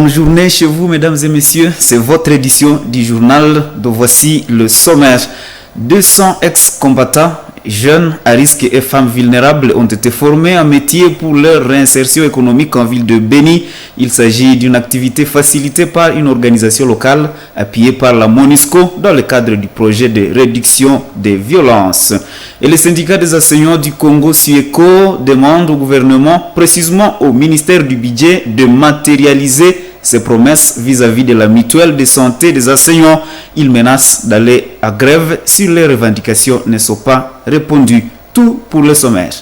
Bonne journée chez vous, mesdames et messieurs. C'est votre édition du journal. De voici le sommaire. 200 ex-combattants, jeunes à risque et femmes vulnérables ont été formés en métier pour leur réinsertion économique en ville de Béni. Il s'agit d'une activité facilitée par une organisation locale appuyée par la MONUSCO dans le cadre du projet de réduction des violences. Et le syndicat des enseignants du Congo, SUECO, demande au gouvernement, précisément au ministère du Budget, de matérialiser ses promesses vis-à-vis de la mutuelle de santé des enseignants. Ils menacent d'aller à grève si les revendications ne sont pas répondues. Tout pour le sommaire.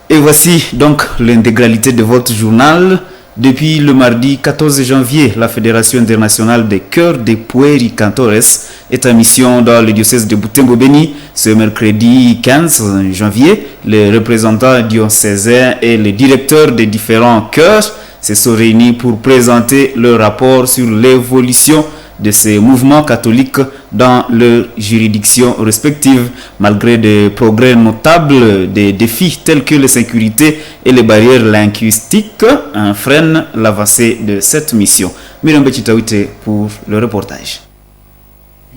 Et voici donc l'intégralité de votre journal. Depuis le mardi 14 janvier, la Fédération internationale des chœurs des Pueri Cantores est en mission dans le diocèse de Butembo-Beni. Ce mercredi 15 janvier, les représentants diocésains et les directeurs des différents chœurs se sont réunis pour présenter leur rapport sur l'évolution de ces mouvements catholiques dans leurs juridictions respectives. Malgré des progrès notables, des défis tels que la sécurité et les barrières linguistiques freinent l'avancée de cette mission. Myriam Betchitaouite pour le reportage.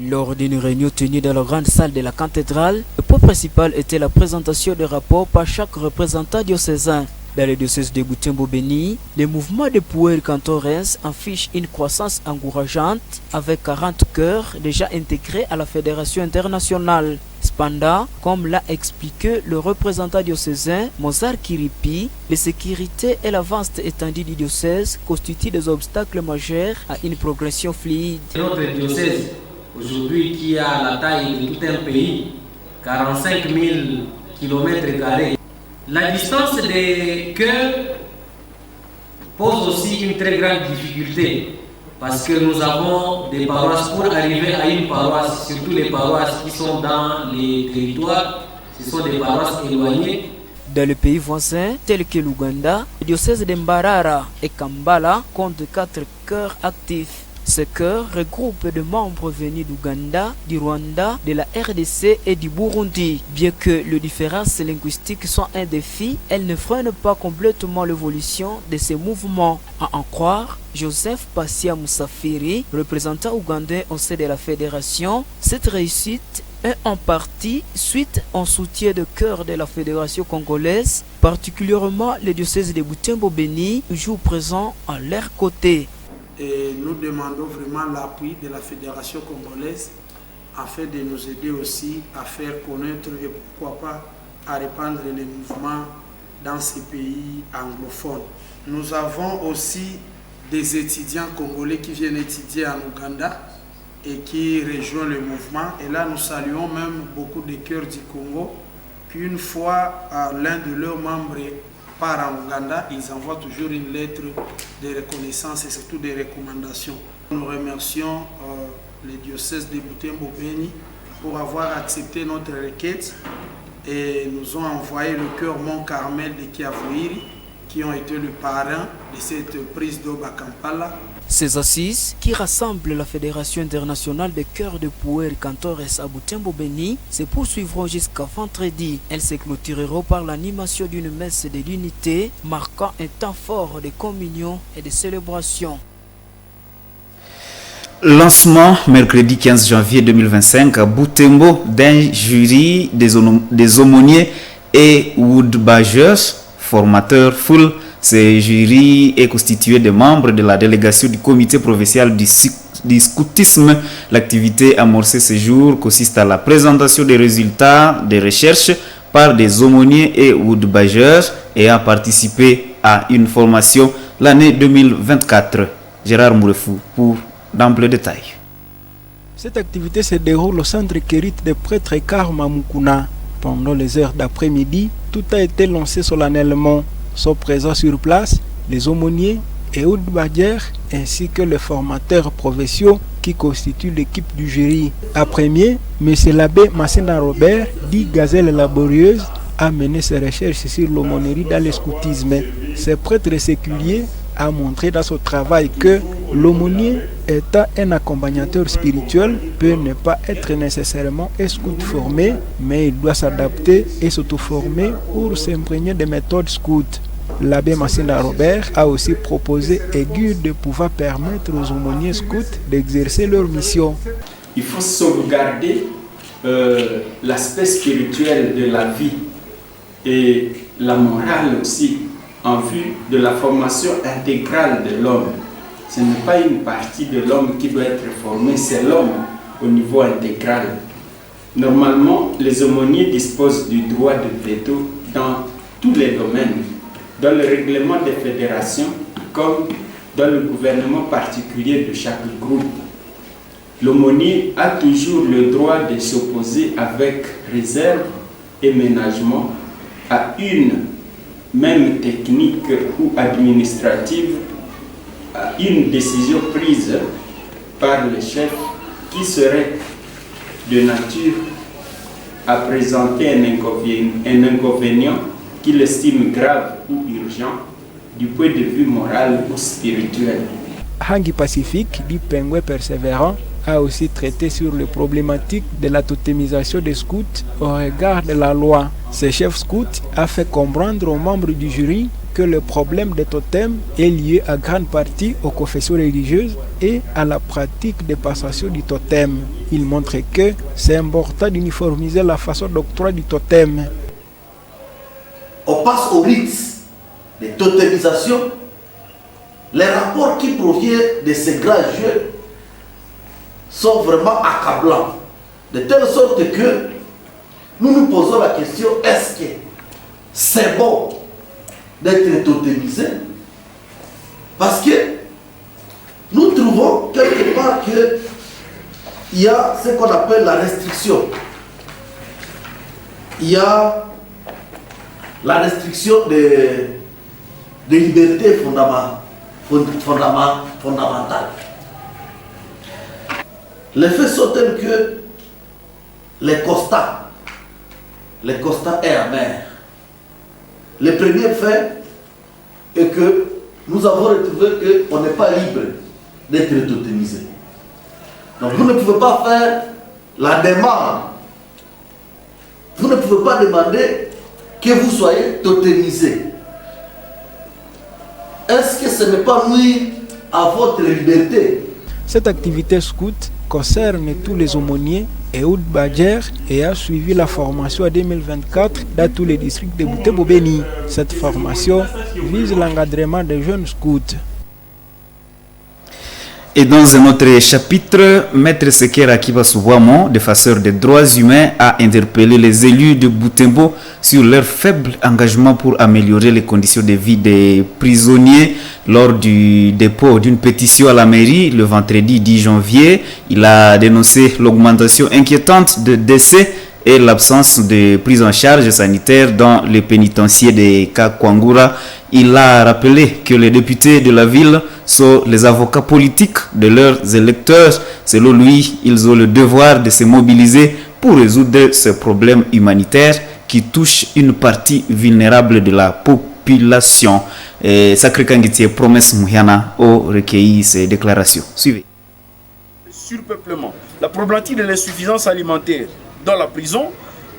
Lors d'une réunion tenue dans la grande salle de la cathédrale, le point principal était la présentation de rapports par chaque représentant diocésain. Dans le diocèse de Butembo-Beni, le mouvement de Pueri Cantores affiche une croissance encourageante avec 40 chœurs déjà intégrés à la Fédération internationale. Cependant, comme l'a expliqué le représentant diocésain Mozart Kiripi, la sécurité et la vaste étendue du diocèse constituent des obstacles majeurs à une progression fluide. Notre diocèse, aujourd'hui, qui a la taille de tout un pays, 45 000 km², la distance des chœurs pose aussi une très grande difficulté parce que nous avons des paroisses. Pour arriver à une paroisse, surtout les paroisses qui sont dans les territoires, ce sont des paroisses éloignées. Dans les pays voisins tels que l'Ouganda, le diocèse de Mbarara et Kambala compte 4 chœurs actifs. Ces chœurs regroupent des membres venus d'Ouganda, du Rwanda, de la RDC et du Burundi. Bien que les différences linguistiques soient un défi, elles ne freinent pas complètement l'évolution de ces mouvements. À en croire Joseph Passia Moussafiri, représentant ougandais au sein de la fédération, cette réussite est en partie suite au soutien de chœur de la fédération congolaise, particulièrement le diocèse de Butembo-Beni, toujours présent à leur côté. Et nous demandons vraiment l'appui de la Fédération congolaise afin de nous aider aussi à faire connaître et pourquoi pas à répandre les mouvements dans ces pays anglophones. Nous avons aussi des étudiants congolais qui viennent étudier en Ouganda et qui rejoignent le mouvement. Et là, nous saluons même beaucoup de chœurs du Congo qu'une fois l'un de leurs membres part en Ouganda, ils envoient toujours une lettre de reconnaissance et surtout des recommandations. Nous remercions le diocèse de Butembo-Beni pour avoir accepté notre requête et nous ont envoyé le chœur Mont-Carmel de Kiavouiri qui ont été le parrain de cette prise d'eau à Kampala. Ces assises, qui rassemblent la Fédération internationale des chœurs de Pueri Cantores à Butembo-Beni, se poursuivront jusqu'à vendredi. Elles se clôtureront par l'animation d'une messe de l'unité, marquant un temps fort de communion et de célébration. Lancement mercredi 15 janvier 2025 à Butembo d'un jury des aumôniers et woodbagers, formateurs full. Ce jury est constitué de membres de la délégation du comité provincial du scoutisme. L'activité amorcée ce jour consiste à la présentation des résultats des recherches par des aumôniers et woodbagers et a participé à une formation l'année 2024. Gérard Mourefou pour d'amples détails. Cette activité se déroule au centre Kérit des prêtres Karma Mukuna. Pendant les heures d'après-midi, tout a été lancé solennellement. Sont présents sur place les aumôniers et woodbagers ainsi que les formateurs provinciaux qui constituent l'équipe du jury. À premier, M. l'abbé Massena Robert, dit Gazelle laborieuse, a mené ses recherches sur l'aumônerie dans le scoutisme. Ce prêtre séculier a montré dans son travail que l'aumônier, étant un accompagnateur spirituel, peut ne pas être nécessairement un scout formé, mais il doit s'adapter et s'auto-former pour s'imprégner des méthodes scouts. L'abbé Massinda Robert a aussi proposé aigu de pouvoir permettre aux aumôniers scouts d'exercer leur mission. Il faut sauvegarder l'aspect spirituel de la vie et la morale aussi en vue de la formation intégrale de l'homme. Ce n'est pas une partie de l'homme qui doit être formée, c'est l'homme au niveau intégral. Normalement, les aumôniers disposent du droit de veto dans tous les domaines, dans le règlement des fédérations comme dans le gouvernement particulier de chaque groupe. L'aumônier a toujours le droit de s'opposer avec réserve et ménagement à une même technique ou administrative, à une décision prise par le chef qui serait de nature à présenter un inconvénient qu'il estime grave ou urgent du point de vue moral ou spirituel. Hangi Pacifique, dit Pengwe Persévérant, a aussi traité sur les problématiques de la totémisation des scouts au regard de la loi. Ce chef scout a fait comprendre aux membres du jury que le problème des totems est lié à grande partie aux confessions religieuses et à la pratique des passations du totem. Il montre que c'est important d'uniformiser la façon d'octroi du totem. On passe au rite de totémisation. Les rapports qui proviennent de ces grands jeux sont vraiment accablants, de telle sorte que nous nous posons la question, est-ce que c'est bon d'être totémisé? Parce que nous trouvons quelque part qu'il y a ce qu'on appelle la restriction. Il y a la restriction des libertés fondamentales. Les faits sont tels que les constats est amer. Le premier fait est que nous avons retrouvé qu'on n'est pas libre d'être totémisé. Donc vous ne pouvez pas faire la demande. Vous ne pouvez pas demander que vous soyez totémisé. Est-ce que ce n'est pas nuire à votre liberté? Cette activité scout concerne tous les aumôniers et Oud Badjer et a suivi la formation en 2024 dans tous les districts de Boutebo-Béni. Cette formation vise l'encadrement des jeunes scouts. Et dans un autre chapitre, Maître Sekera Kibasouwamo, défenseur des droits humains, a interpellé les élus de Butembo sur leur faible engagement pour améliorer les conditions de vie des prisonniers. Lors du dépôt d'une pétition à la mairie le vendredi 10 janvier, il a dénoncé l'augmentation inquiétante de décès et l'absence de prise en charge sanitaire dans les pénitenciers de Kakwangura. Il a rappelé que les députés de la ville sont les avocats politiques de leurs électeurs. Selon lui, ils ont le devoir de se mobiliser pour résoudre ces problèmes humanitaires qui touchent une partie vulnérable de la population. Sacré Kangitier promesse Mouhiana au recueilli ces déclarations. Suivez. Le surpeuplement, la problématique de l'insuffisance alimentaire dans la prison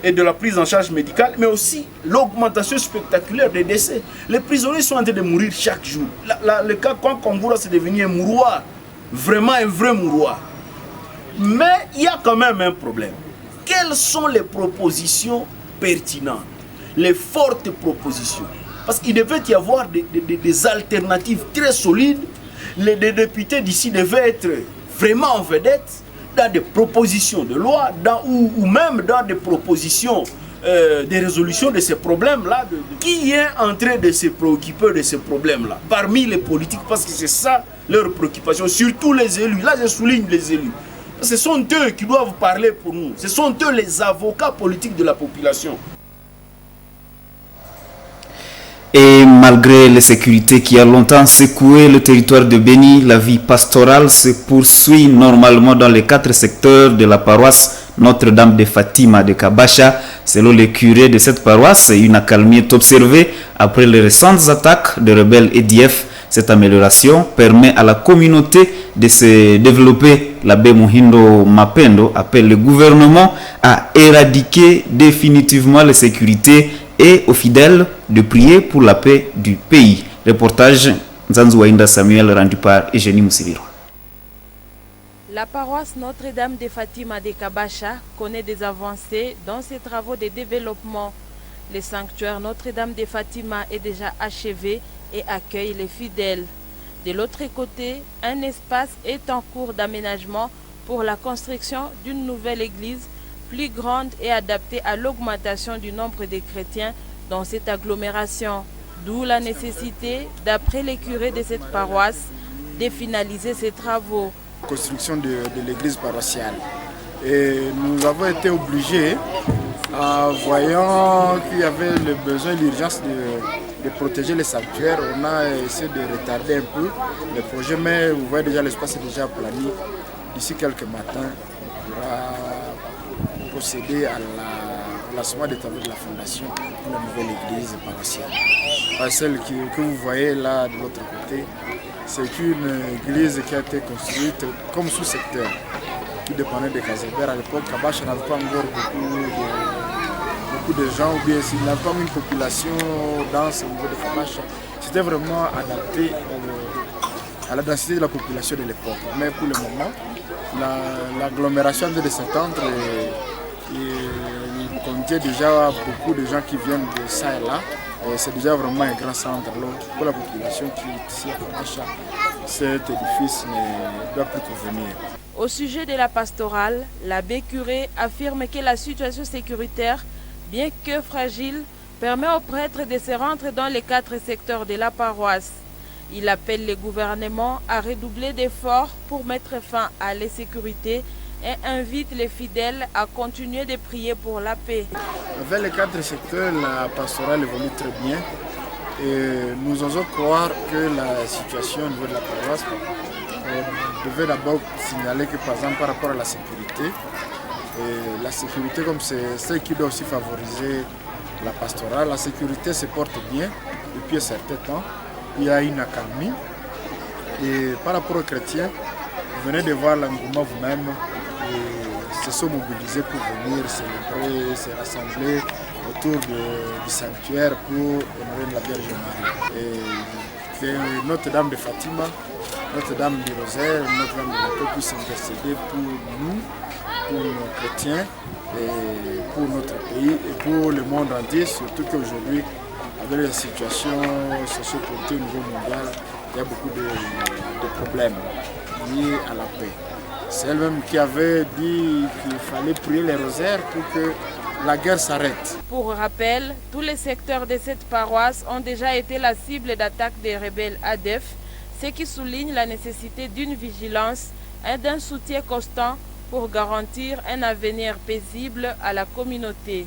et de la prise en charge médicale, mais aussi l'augmentation spectaculaire des décès. Les prisonniers sont en train de mourir chaque jour. Le cas Kakwangura, c'est devenu un mouroir, vraiment un vrai mouroir. Mais il y a quand même un problème. Quelles sont les propositions pertinentes, les fortes propositions? Parce qu'il devait y avoir des alternatives très solides. Les députés d'ici devaient être vraiment en vedette dans des propositions de loi ou même dans des propositions de résolution de ces problèmes-là. Qui est en train de se préoccuper de ces problèmes-là parmi les politiques? Parce que c'est ça leur préoccupation, surtout les élus. Là, je souligne les élus. Ce sont eux qui doivent parler pour nous. Ce sont eux les avocats politiques de la population. Et malgré l'insécurité qui a longtemps secoué le territoire de Béni, la vie pastorale se poursuit normalement dans les 4 secteurs de la paroisse Notre-Dame de Fatima de Kabasha. Selon le curé de cette paroisse, une accalmie est observée après les récentes attaques de rebelles EDF. Cette amélioration permet à la communauté de se développer. L'abbé Muhindo Mapendo appelle le gouvernement à éradiquer définitivement l'insécurité et aux fidèles de prier pour la paix du pays. Reportage Nzanzu Wainda Samuel rendu par Eugénie Moussiviro. La paroisse Notre-Dame de Fatima de Kabacha connaît des avancées dans ses travaux de développement. Le sanctuaire Notre-Dame de Fatima est déjà achevé et accueille les fidèles. De l'autre côté, un espace est en cours d'aménagement pour la construction d'une nouvelle église plus grande et adaptée à l'augmentation du nombre de chrétiens dans cette agglomération. D'où la nécessité, d'après les curés de cette paroisse, de finaliser ces travaux. Construction de l'église paroissiale. Et nous avons été obligés, voyant qu'il y avait le besoin, l'urgence de protéger les sanctuaires, on a essayé de retarder un peu le projet, mais vous voyez déjà l'espace est déjà plané. D'ici quelques matins, on pourra procéder à la lancement des travaux de la fondation pour la nouvelle église paroissiale. Celle que vous voyez là de l'autre côté, c'est une église qui a été construite comme sous-secteur, qui dépendait de Casabert. À l'époque, Kabacha n'avait pas encore beaucoup de gens, ou bien s'il n'avait pas une population dans ce niveau de Kabacha. C'était vraiment adapté à la densité de la population de l'époque. Mais pour le moment, l'agglomération de s'étendre et il comptait déjà beaucoup de gens qui viennent de ça et là. C'est déjà vraiment un grand centre. Alors, pour la population qui est ici à Kabacha, cet édifice ne doit plus convenir. Au sujet de la pastorale, l'abbé curé affirme que la situation sécuritaire, bien que fragile, permet aux prêtres de se rendre dans les 4 secteurs de la paroisse. Il appelle le gouvernement à redoubler d'efforts pour mettre fin à l'insécurité et invite les fidèles à continuer de prier pour la paix. Avec les 4 secteurs, la pastorale évolue très bien et nous osons croire que la situation au niveau de la paroisse devait d'abord signaler que par exemple par rapport à la sécurité, la sécurité comme c'est ce qui doit aussi favoriser la pastorale, la sécurité se porte bien depuis un certain temps, il y a une accalmie et par rapport aux chrétiens, vous venez de voir l'engouement vous-même. Se sont mobilisés pour venir célébrer, se rassembler autour du sanctuaire pour honorer la Vierge Marie. Et Notre-Dame de Fatima, Notre-Dame du Rosaire, Notre-Dame de la Paix puisse intercéder pour nous, pour nos chrétiens, et pour notre pays et pour le monde entier, surtout qu'aujourd'hui, avec la situation sociopolitique au niveau mondial, il y a beaucoup de problèmes liés à la paix. C'est elle-même qui avait dit qu'il fallait prier les rosaires pour que la guerre s'arrête. Pour rappel, tous les secteurs de cette paroisse ont déjà été la cible d'attaques des rebelles ADF, ce qui souligne la nécessité d'une vigilance et d'un soutien constant pour garantir un avenir paisible à la communauté.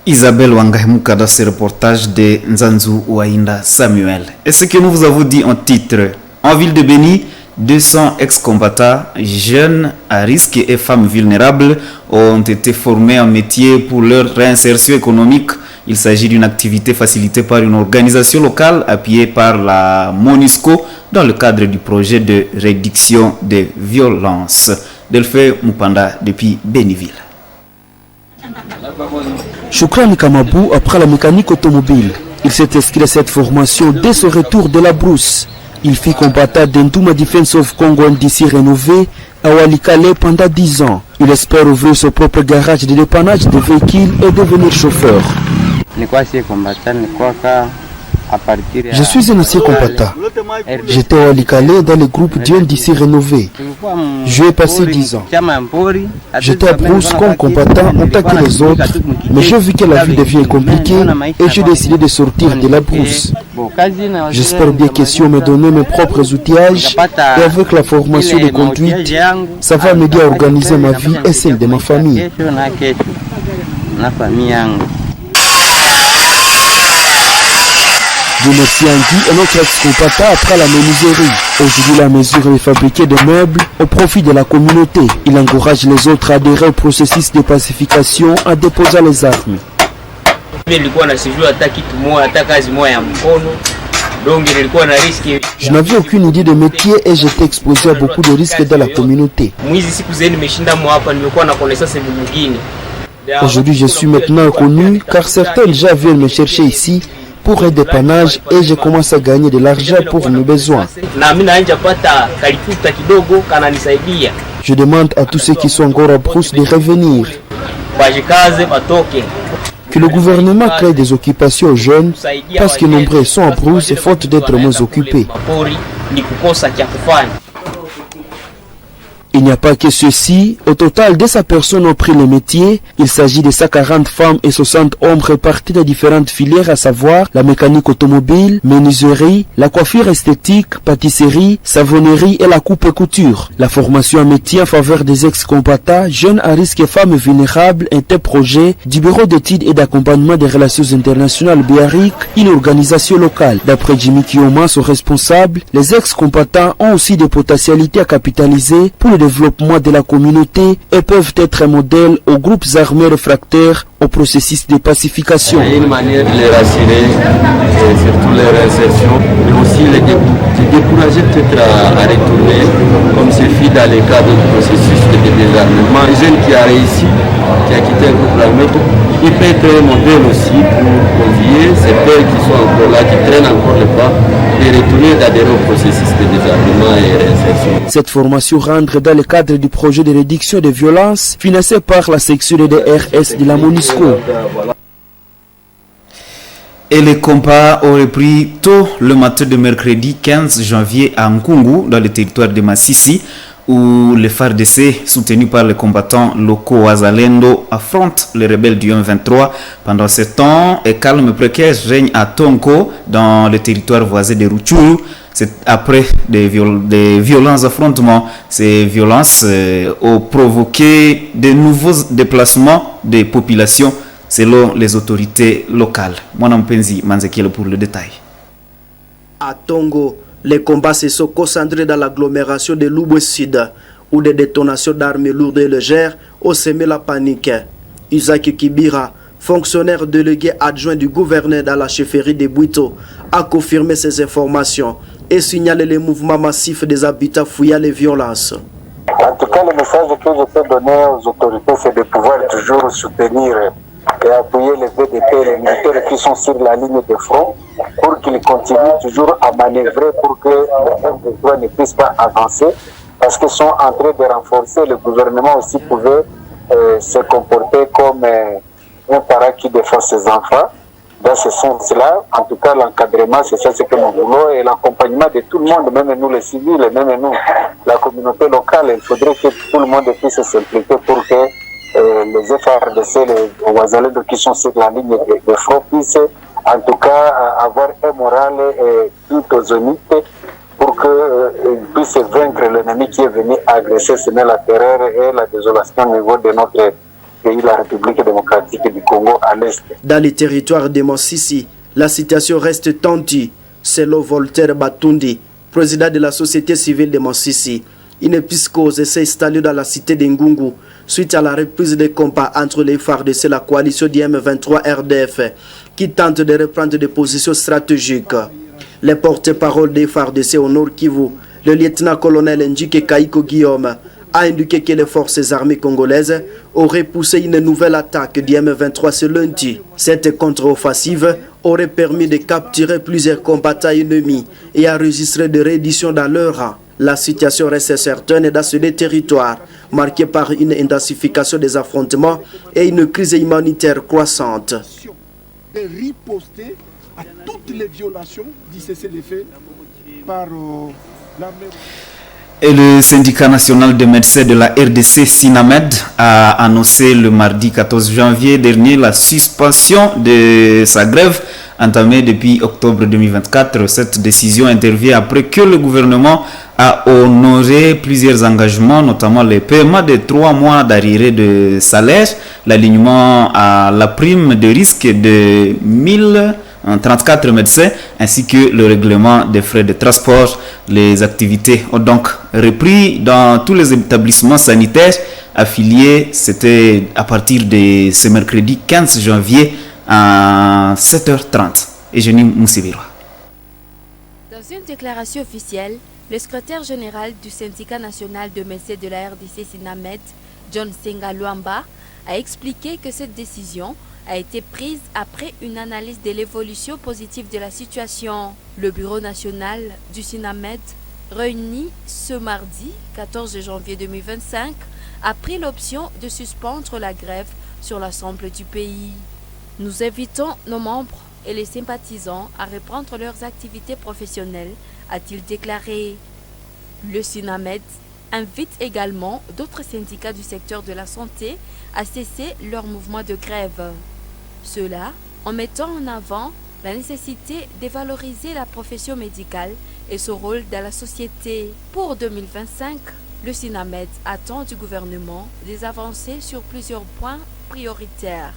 Isabelle Wangahemouka dans ce reportage de Nzanzu Wainda Samuel. Et ce que nous vous avons dit en titre, en ville de Béni, 200 ex-combattants, jeunes à risque et femmes vulnérables ont été formés en métier pour leur réinsertion économique. Il s'agit d'une activité facilitée par une organisation locale appuyée par la MONUSCO dans le cadre du projet de réduction des violences. Delphé Mupanda depuis Béniville. Choukran Kamabou apprend la mécanique automobile. Il s'est inscrit à cette formation dès son retour de la brousse. Il fit combattant d'Endouma Defense of Congo d'ici rénové à Walikale pendant 10 ans. Il espère ouvrir son propre garage de dépannage de véhicules et devenir chauffeur. Je suis un ancien combattant. J'étais à Walikale dans le groupe Dieu d'ici rénové. Je ai passé 10 ans. J'étais à Brousse comme combattant en tant que les autres, mais j'ai vu que la vie devient compliquée et j'ai décidé de sortir de la brousse. J'espère bien que si on me donnait mes propres outillages et avec la formation de conduite, ça va m'aider à organiser ma vie et celle de ma famille. Merci Andy, un autre ex-combattant après la menuiserie. Aujourd'hui, la mesure est fabriquée de meubles au profit de la communauté. Il encourage les autres à adhérer au processus de pacification en déposant les armes. Je n'avais aucune idée de métier et j'étais exposé à beaucoup de risques dans la communauté. Aujourd'hui, je suis maintenant connu car certains déjà viennent me chercher ici pour un dépannage et je commence à gagner de l'argent pour mes besoins. Je demande à tous ceux qui sont encore à Brousse de revenir. Que le gouvernement crée des occupations aux jeunes parce que nombreux sont à Brousse faute d'être moins occupés. Il n'y a pas que ceci. Au total, 200 personnes ont pris le métier. Il s'agit de 140 femmes et 60 hommes répartis dans différentes filières, à savoir la mécanique automobile, menuiserie, la coiffure esthétique, pâtisserie, savonnerie et la coupe et couture. La formation en métier en faveur des ex-combattants, jeunes à risque et femmes vulnérables est un projet du Bureau d'études et d'accompagnement des relations internationales BEARIC, une organisation locale. D'après Jimmy Kioma, son responsable, les ex-combattants ont aussi des potentialités à capitaliser pour le développement de la communauté et peuvent être un modèle aux groupes armés réfractaires au processus de pacification. Il y a une manière de les rassurer, surtout leur insertion, mais aussi les décourager peut-être à retourner, comme c'est fait dans le cadre du processus de désarmement. Un jeune qui a réussi, qui a quitté un groupe armé, il peut être un modèle aussi pour convier ces pères qui sont encore là, qui traînent encore le pas, et retourner d'adhérer au processus de désarmement et réinsertion. Cette formation rentre dans le cadre du projet de réduction des violences financé par la section de DRS de la MONUSCO. Et les combats ont repris tôt le matin de mercredi 15 janvier à Nkungu, dans le territoire de Massissi, où les FARDC, soutenus par les combattants locaux Wazalendo, affrontent les rebelles du M23. Pendant ce temps, un calme précaire règne à Tonko, dans le territoire voisin de Rutshuru. C'est après des violents affrontements. Ces violences ont provoqué de nouveaux déplacements des populations, selon les autorités locales. Mwana Mpenzi Manzekile pour le détail. À Tongo, les combats se sont concentrés dans l'agglomération de Lubwe-Sud, où des détonations d'armes lourdes et légères ont semé la panique. Isaac Kibira, fonctionnaire délégué adjoint du gouverneur dans la chefferie de Bwito, a confirmé ces informations et signalé les mouvements massifs des habitants fuyant les violences. En tout cas, le message que je peux donner aux autorités, c'est de pouvoir toujours soutenir et appuyer les VDP, les militaires qui sont sur la ligne de front, pour qu'ils continuent toujours à manœuvrer pour que le M23 ne puisse pas avancer, parce qu'ils sont en train de renforcer. Le gouvernement aussi pouvait se comporter comme un parent qui défend ses enfants. Dans ce sens-là, en tout cas, l'encadrement, c'est ça ce que nous voulons, et l'accompagnement de tout le monde, même nous les civils, même nous, la communauté locale. Il faudrait que tout le monde puisse s'impliquer pour que les FARDC, les Wazalendo qui sont sur la ligne de front puissent en tout cas avoir un moral tout aux zénith pour qu'ils puissent vaincre l'ennemi qui est venu agresser, semer la terreur et la désolation au niveau de notre pays, la République démocratique du Congo à l'est. Dans les territoires de Massissi, la situation reste tendue. Selon Voltaire Batundi, président de la société civile de Massissi, une psychose s'est installée dans la cité de Ngungu suite à la reprise des combats entre les FARDC et la coalition du M23 RDF qui tente de reprendre des positions stratégiques. Les porte-parole des FARDC au Nord Kivu, le lieutenant-colonel Ndjike Kaiko Guillaume, a indiqué que les forces armées congolaises auraient poussé une nouvelle attaque du M23 ce lundi. Cette contre-offensive aurait permis de capturer plusieurs combattants ennemis et enregistrer des redditions dans leur rang. La situation reste certaine dans ce territoire, marquée par une intensification des affrontements et une crise humanitaire croissante. De riposter à toutes les violations du cessez-le-feu par l'armée. Et le syndicat national des médecins de la RDC, Sinamed, a annoncé le mardi 14 janvier dernier la suspension de sa grève entamée depuis octobre 2024. Cette décision intervient après que le gouvernement a honoré plusieurs engagements, notamment le paiement de 3 mois d'arriérés de salaire, l'alignement à la prime de risque de 1034 médecins, ainsi que le règlement des frais de transport. Les activités ont donc repris dans tous les établissements sanitaires affiliés. C'était à partir de ce mercredi 15 janvier à 7h30. Eugénie Moussibirwa. Dans une déclaration officielle, le secrétaire général du syndicat national de médecins de la RDC Sinamed, John Senga Luamba, a expliqué que cette décision a été prise après une analyse de l'évolution positive de la situation. Le Bureau national du SINAMED, réuni ce mardi 14 janvier 2025, a pris l'option de suspendre la grève sur l'ensemble du pays. Nous invitons nos membres et les sympathisants à reprendre leurs activités professionnelles, a-t-il déclaré. Le SINAMED invite également d'autres syndicats du secteur de la santé à cesser leur mouvement de grève. Cela en mettant en avant la nécessité de valoriser la profession médicale et son rôle dans la société. Pour 2025, le SINAMED attend du gouvernement des avancées sur plusieurs points prioritaires.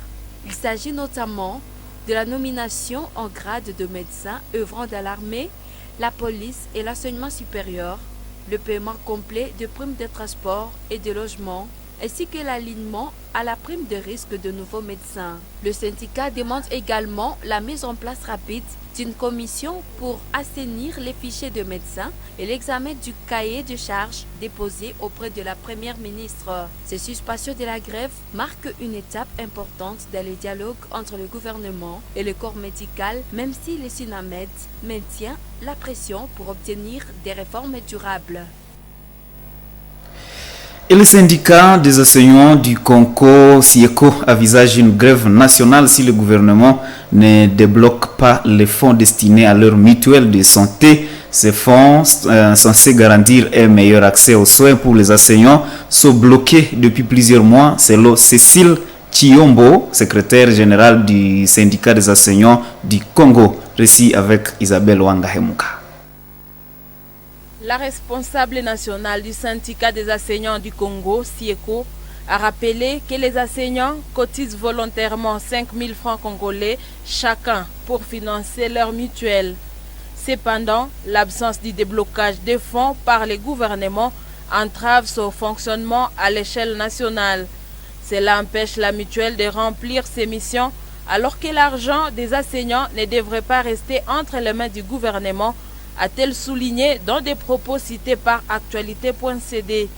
Il s'agit notamment de la nomination en grade de médecins œuvrant dans l'armée, la police et l'enseignement supérieur, le paiement complet de primes de transport et de logement, ainsi que l'alignement à la prime de risque de nouveaux médecins. Le syndicat demande également la mise en place rapide d'une commission pour assainir les fichiers de médecins et l'examen du cahier de charges déposé auprès de la Première ministre. Ces suspensions de la grève marquent une étape importante dans le dialogue entre le gouvernement et le corps médical, même si le SINAMED maintient la pression pour obtenir des réformes durables. Et le syndicat des enseignants du Congo, SIECO, envisage une grève nationale si le gouvernement ne débloque pas les fonds destinés à leur mutuelle de santé. Ces fonds, censés garantir un meilleur accès aux soins pour les enseignants, sont bloqués depuis plusieurs mois, selon Cécile Chiombo, secrétaire générale du syndicat des enseignants du Congo. Récit avec Isabelle Wangahemuka. La responsable nationale du syndicat des enseignants du Congo, SIECO, a rappelé que les enseignants cotisent volontairement 5 000 francs congolais chacun pour financer leur mutuelle. Cependant, l'absence du déblocage des fonds par les gouvernements entrave son fonctionnement à l'échelle nationale. Cela empêche la mutuelle de remplir ses missions alors que l'argent des enseignants ne devrait pas rester entre les mains du gouvernement, a-t-elle souligné dans des propos cités par Actualité.cd.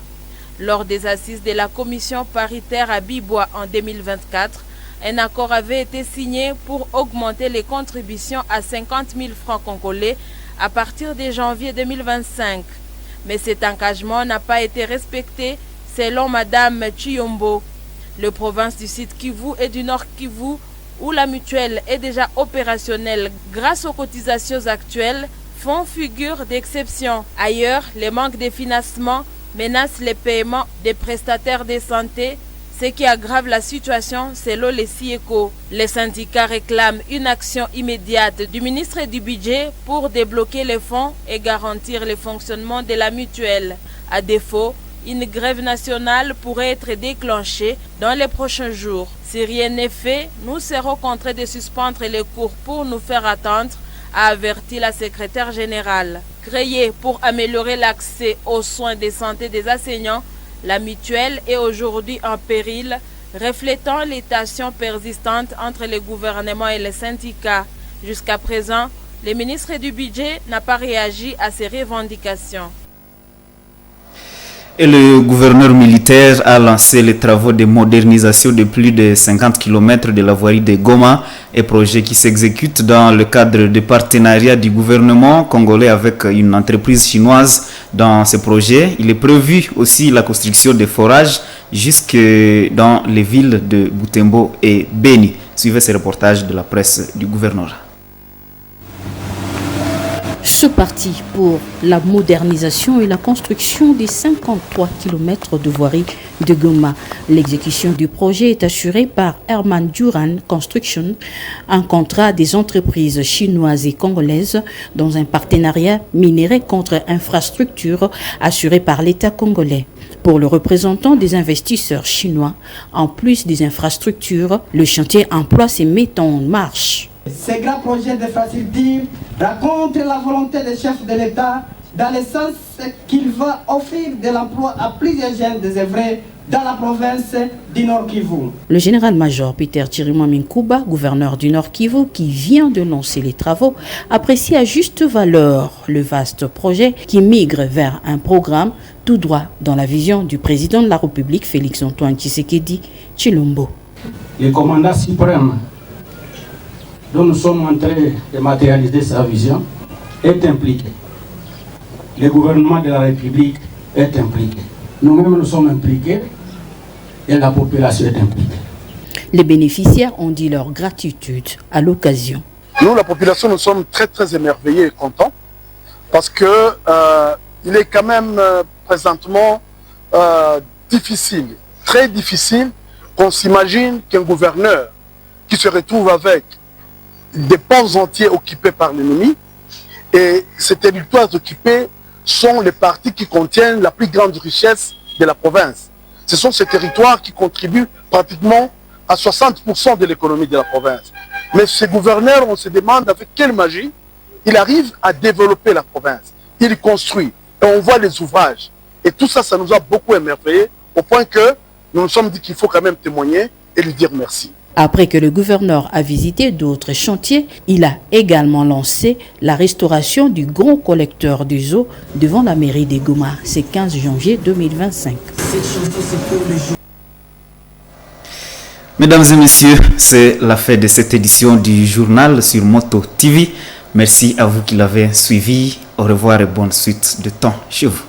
Lors des assises de la commission paritaire à Bibois en 2024, un accord avait été signé pour augmenter les contributions à 50 000 francs congolais à partir de janvier 2025. Mais cet engagement n'a pas été respecté selon Madame Chiombo. Le province du Sud Kivu et du Nord Kivu, où la mutuelle est déjà opérationnelle grâce aux cotisations actuelles, font figure d'exception. Ailleurs, les manques de financement menacent les paiements des prestataires de santé, ce qui aggrave la situation selon les SIECO. Les syndicats réclament une action immédiate du ministre du Budget pour débloquer les fonds et garantir le fonctionnement de la mutuelle. À défaut, une grève nationale pourrait être déclenchée dans les prochains jours. Si rien n'est fait, nous serons contraints de suspendre les cours pour nous faire attendre, a averti la secrétaire générale. Créée pour améliorer l'accès aux soins de santé des enseignants, la mutuelle est aujourd'hui en péril, reflétant les tensions persistantes entre le gouvernement et les syndicats. Jusqu'à présent, le ministre du Budget n'a pas réagi à ces revendications. Et le gouverneur militaire a lancé les travaux de modernisation de plus de 50 km de la voirie de Goma, un projet qui s'exécute dans le cadre de partenariat du gouvernement congolais avec une entreprise chinoise. Dans ce projet, il est prévu aussi la construction de forages jusque dans les villes de Butembo et Beni. Suivez ce reportage de la presse du gouverneur. Ce parti pour la modernisation et la construction des 53 km de voirie de Goma. L'exécution du projet est assurée par Herman Duran Construction, un contrat des entreprises chinoises et congolaises dans un partenariat minéré contre infrastructure assuré par l'État congolais. Pour le représentant des investisseurs chinois, en plus des infrastructures, le chantier emploi se met en marche. Ces grands projets d'infrastructure racontent la volonté des chefs de l'État dans le sens qu'il va offrir de l'emploi à plusieurs jeunes désœuvrés dans la province du Nord Kivu. Le général-major Peter Chirima Minkuba, gouverneur du Nord Kivu, qui vient de lancer les travaux, apprécie à juste valeur le vaste projet qui migre vers un programme tout droit dans la vision du président de la République, Félix-Antoine Tshisekedi Tshilombo. Le commandant suprême dont nous sommes en train de matérialiser sa vision est impliqué. Le gouvernement de la République est impliqué. Nous-mêmes, nous sommes impliqués et la population est impliquée. Les bénéficiaires ont dit leur gratitude à l'occasion. Nous, la population, nous sommes très émerveillés et contents parce que il est quand même présentement difficile, très difficile qu'on s'imagine qu'un gouverneur qui se retrouve avec des ports entiers occupés par l'ennemi, et ces territoires occupés sont les parties qui contiennent la plus grande richesse de la province. Ce sont ces territoires qui contribuent pratiquement à 60% de l'économie de la province. Mais ce gouverneur, on se demande avec quelle magie il arrive à développer la province. Il construit et on voit les ouvrages. Et tout ça, ça nous a beaucoup émerveillés au point que nous nous sommes dit qu'il faut quand même témoigner et lui dire merci. Après que le gouverneur a visité d'autres chantiers, il a également lancé la restauration du grand collecteur des eaux devant la mairie de Goma. C'est 15 janvier 2025. Mesdames et messieurs, c'est la fin de cette édition du journal sur Moto TV. Merci à vous qui l'avez suivi. Au revoir et bonne suite de temps chez vous.